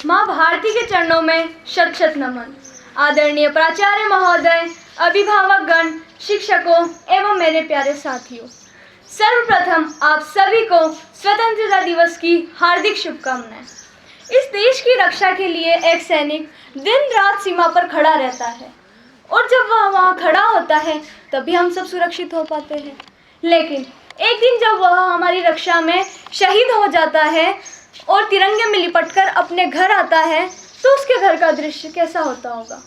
माँ भारती के चरणों में शत शत नमन। आदरणीय प्राचार्य महोदय, अभिभावकगण, शिक्षकों एवं मेरे प्यारे साथियों, सर्वप्रथम आप सभी को स्वतंत्रता दिवस की हार्दिक शुभकामनाएं। इस देश की रक्षा के लिए एक सैनिक दिन रात सीमा पर खड़ा रहता है और जब वह वहाँ खड़ा होता है तभी हम सब सुरक्षित हो पाते हैं। लेकिन एक दिन जब वह हमारी रक्षा में शहीद हो जाता है और तिरंगे में लिपटकर अपने घर आता है तो उसके घर का दृश्य कैसा होता होगा।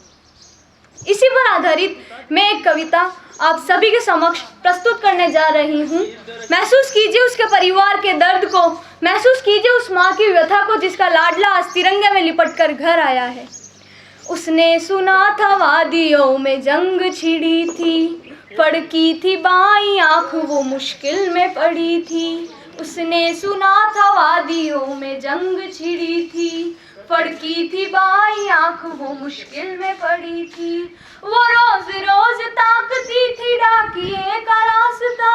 इसी पर आधारित मैं एक कविता आप सभी के समक्ष प्रस्तुत करने जा रही हूँ। महसूस कीजिए उसके परिवार के दर्द को, महसूस कीजिए उस माँ की व्यथा को जिसका लाडला आज तिरंगे में लिपटकर घर आया है। उसने सुना था वादियों में जंग छिड़ी थी, फड़की थी बाई आँख वो मुश्किल में पड़ी थी। उसने सुना था वादियों में जंग छिड़ी थी, फड़की थी बाई आँख वो मुश्किल में पड़ी थी। वो रोज रोज ताकती थी डाकिए का रास्ता,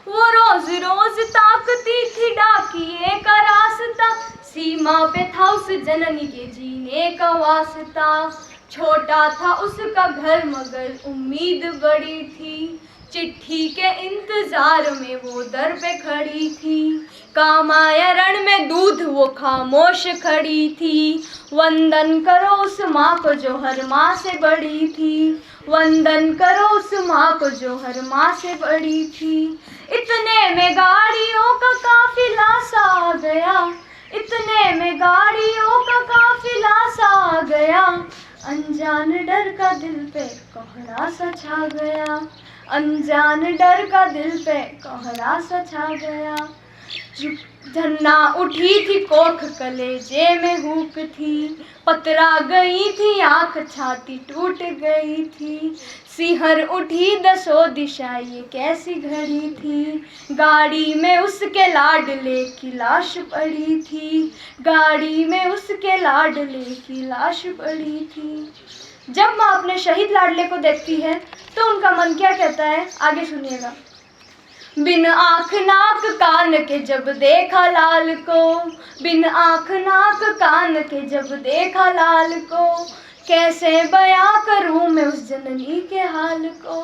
वो रोज रोज ताकती थी डाकिए का रास्ता। सीमा पे था उस जननी के जीने का वास्ता, छोटा था उसका घर मगर उम्मीद बड़ी थी। चिट्ठी के इंतजार में वो दर पे खड़ी थी, काम आया रण में दूध वो खामोश खड़ी थी। वंदन करो उस माँ को जो हर माँ से बड़ी थी, वंदन करो उस माँ को जो हर माँ से बड़ी थी। इतने में गाड़ियों का काफिला सा आ गया, इतने में गाड़ियों का काफिला सा आ गया। अनजान डर का दिल पे कोहरा सा छा गया, अनजान डर का दिल पे कोहरा सा छा गया। धन्ना उठी थी कोख कलेजे में हुक थी, पतरा गई थी आँख छाती टूट गई थी। सिहर उठी दसों दिशा ये कैसी घड़ी थी, गाड़ी में उसके लाडले की लाश पड़ी थी, गाड़ी में उसके लाडले की लाश पड़ी थी। जब माँ अपने शहीद लाडले को देखती है तो उनका मन क्या कहता है, आगे सुनिएगा। बिन आँख नाक कान के जब देखा लाल को, बिन आँख नाक कान के जब देखा लाल को, कैसे बयां करूं मैं उस जननी के हाल को,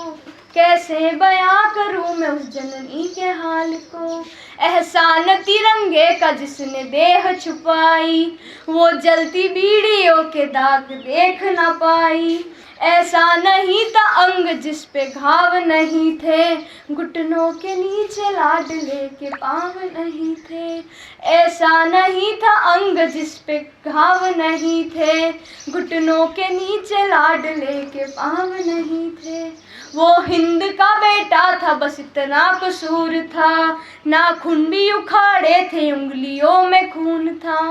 कैसे बयां करूं मैं उस जननी के हाल को। एहसान तिरंगे का जिसने देह छुपाई, वो जलती बीड़ियों के दाग देख न पाई। ऐसा नहीं था अंग जिस पे घाव नहीं थे, घुटनों के नीचे लाडले के पाँव नहीं थे। ऐसा नहीं था अंग जिस पे घाव नहीं थे, घुटनों के नीचे लाडले के पाँव नहीं थे। वो हिंद का बेटा था बस इतना कसूर था, नाखून भी उखाड़े थे उंगलियों में खून था।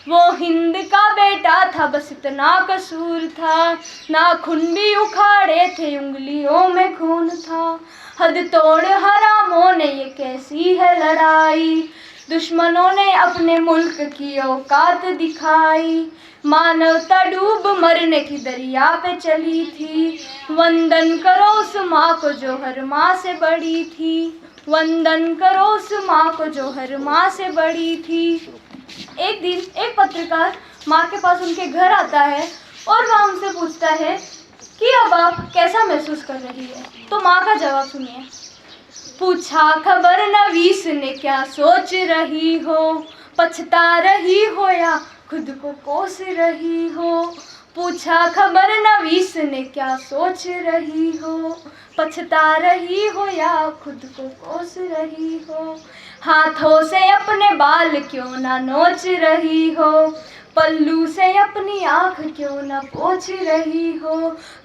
वो हिंद का बेटा था बस इतना कसूर था, नाखून भी उखाड़े थे उंगलियों में खून था। हद तोड़ हरामों ने ये कैसी है लड़ाई, दुश्मनों ने अपने मुल्क की औकात दिखाई। मानवता डूब मरने की दरिया पे चली थी, वंदन करो उस माँ को जो हर माँ से बड़ी थी, वंदन करो उस माँ को जो हर माँ से बड़ी थी। एक दिन एक पत्रकार माँ के पास उनके घर आता है और वह उनसे पूछता है कि अब आप कैसा महसूस कर रही है। तो माँ का जवाब सुनिए। पूछा खबर नवीस ने क्या सोच रही हो, पछता रही हो या खुद को कोस रही हो। पूछा खबर नवीस ने क्या सोच रही हो, पछता रही हो या खुद को कोस रही हो। हाथों से अपने बाल क्यों ना नोच रही हो, पल्लू से अपनी आँख क्यों ना पोंछ रही हो।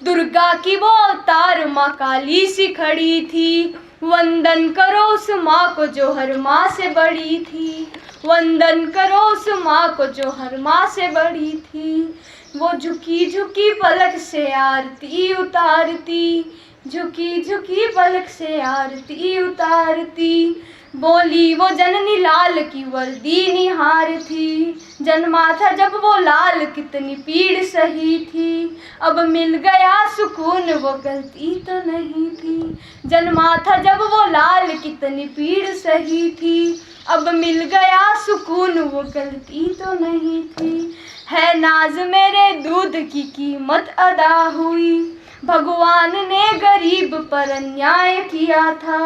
दुर्गा की वो अवतार माँ काली सी खड़ी थी, वंदन करो उस माँ को जो हर माँ से बड़ी थी, वंदन करो उस माँ को जो हर माँ से बड़ी थी। वो झुकी झुकी पलक से आरती उतारती, झुकी झुकी पलक से आरती उतारती। बोली वो जननी लाल की वर्दी निहार थी, जन्मा था जब वो लाल कितनी पीड़ सही थी, अब मिल गया सुकून वो गलती तो नहीं थी। जन्मा था जब वो लाल कितनी पीड़ सही थी, अब मिल गया सुकून वो गलती तो नहीं थी। है नाज मेरे दूध की कीमत अदा हुई, भगवान ने गरीब पर अन्याय किया था,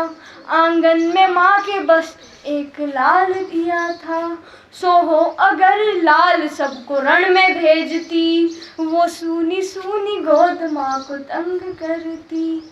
आंगन में माँ के बस एक लाल दिया था। सो हो अगर लाल सबको रण में भेजती, वो सूनी सूनी गोद माँ को तंग करती,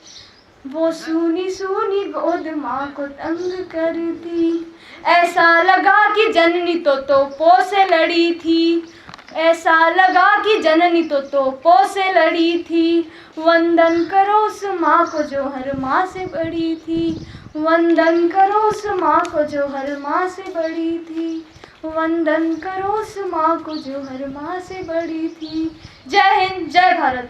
वो सूनी सूनी गोद माँ को तंग करती। ऐसा लगा कि जननी तो तोपों से लड़ी थी, ऐसा लगा कि जननी तो तोपों से लड़ी थी। वंदन करो उस माँ को जो हर माँ से बड़ी थी, वंदन करो उस माँ को जो हर माँ से बड़ी थी, वंदन करो उस माँ को जो हर माँ से बड़ी थी। जय हिंद, जय भारत।